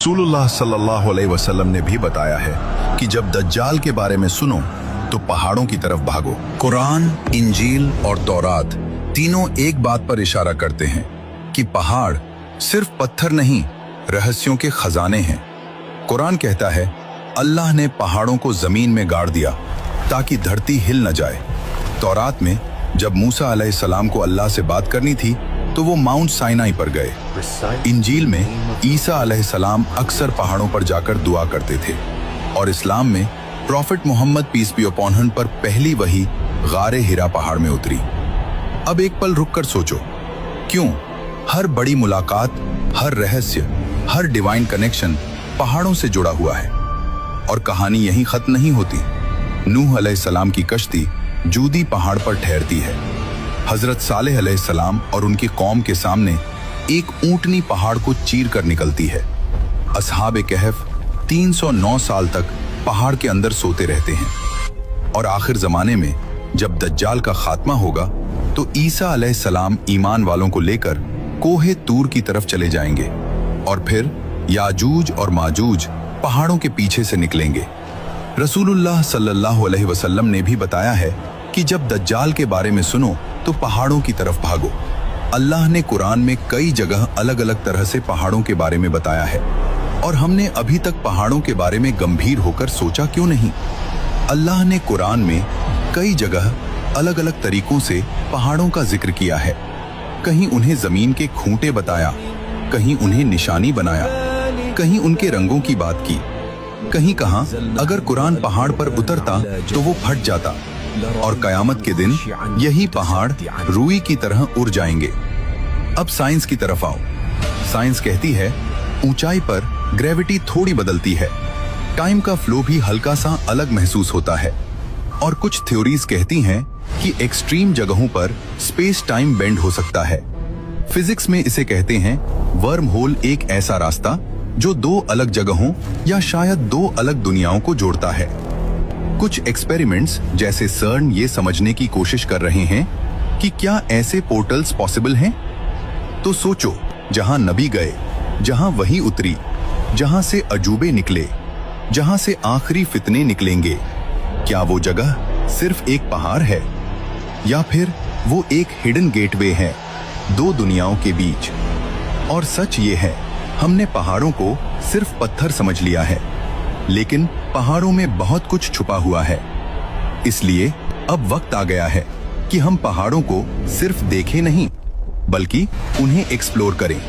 रसूलुल्लाह सल्लल्लाहु अलैहि वसल्लम ने भी बताया है कि जब दज्जाल के बारे में सुनो तो पहाड़ों की तरफ भागो। कुरान, इंजील और तौरात तीनों एक बात पर इशारा करते हैं कि पहाड़ सिर्फ पत्थर नहीं, रहस्यों के खजाने हैं। कुरान कहता है अल्लाह ने पहाड़ों को जमीन में गाड़ दिया ताकि धरती हिल न जाए। तौरात में जब मूसा अलैहिस्सलाम को अल्लाह से बात करनी थी तो वो माउंट साइनाई पर गए। इंजील में ईसा अलैहिस्सलाम अक्सर पहाड़ों पर जाकर दुआ करते थे और इस्लाम में prophet Muhammad peace be upon him पर पहली वही गारे हिरा पहाड़ में उतरी। अब एक पल रुक कर सोचो, क्यों हर बड़ी मुलाकात, हर रहस्य, हर डिवाइन कनेक्शन पहाड़ों से जुड़ा हुआ है? और कहानी यहीं खत्म नहीं होती। नूह अलैहिस्सलाम की कश्ती जूदी पहाड़ पर ठहरती है। हजरत सालेह अलैहिस्सलाम और उनकी कौम के सामने एक ऊंटनी पहाड़ को चीर कर निकलती है। असहाब कहफ 309 साल तक पहाड़ के अंदर सोते रहते हैं और आखिर जमाने में जब दज्जाल का खात्मा होगा तो ईसा अलैहिस्सलाम ईमान वालों को लेकर कोहे तूर की तरफ चले जाएंगे और फिर याजूज और माजूज पहाड़ों के पीछे से निकलेंगे। रसूलुल्लाह सल्लल्लाहु अलैहि वसल्लम ने भी बताया है कि जब दज्जाल के बारे में सुनो तो पहाड़ों की तरफ भागो। अल्लाह ने कुरान में कई जगह अलग अलग तरह से पहाड़ों के बारे में बताया है और हमने अभी तक पहाड़ों के बारे में गंभीर होकर सोचा क्यों नहीं? अल्लाह ने कुरान में कई जगह अलग अलग तरीकों से पहाड़ों का जिक्र किया है। कहीं उन्हें जमीन के खूंटे बताया, कहीं उन्हें निशानी बनाया, कहीं उनके रंगों की बात की, कहीं कहा अगर कुरान पहाड़ पर उतरता तो वो फट जाता और कयामत के दिन यही पहाड़ रुई की तरह उड़ जाएंगे। अब साइंस की तरफ आओ। साइंस कहती है ऊंचाई पर ग्रेविटी थोड़ी बदलती है, टाइम का फ्लो भी हल्का सा अलग महसूस होता है और कुछ थ्योरीज कहती हैं कि एक्सट्रीम जगहों पर स्पेस टाइम बेंड हो सकता है। फिजिक्स में इसे कहते हैं वर्म होल, एक ऐसा रास्ता जो दो अलग जगहों या शायद दो अलग दुनियाओं को जोड़ता है। कुछ एक्सपेरिमेंट्स जैसे सर्न ये समझने की कोशिश कर रहे हैं कि क्या ऐसे पोर्टल्स पॉसिबल हैं। तो सोचो, जहां नबी गए, जहां वही उतरी, जहां से अजूबे निकले, जहां से आखिरी फितने निकलेंगे, क्या वो जगह सिर्फ एक पहाड़ है या फिर वो एक हिडन गेटवे है दो दुनियाओं के बीच? और सच ये है, हमने पहाड़ों को सिर्फ पत्थर समझ लिया है, लेकिन पहाड़ों में बहुत कुछ छुपा हुआ है। इसलिए अब वक्त आ गया है कि हम पहाड़ों को सिर्फ देखें नहीं, बल्कि उन्हें एक्सप्लोर करें।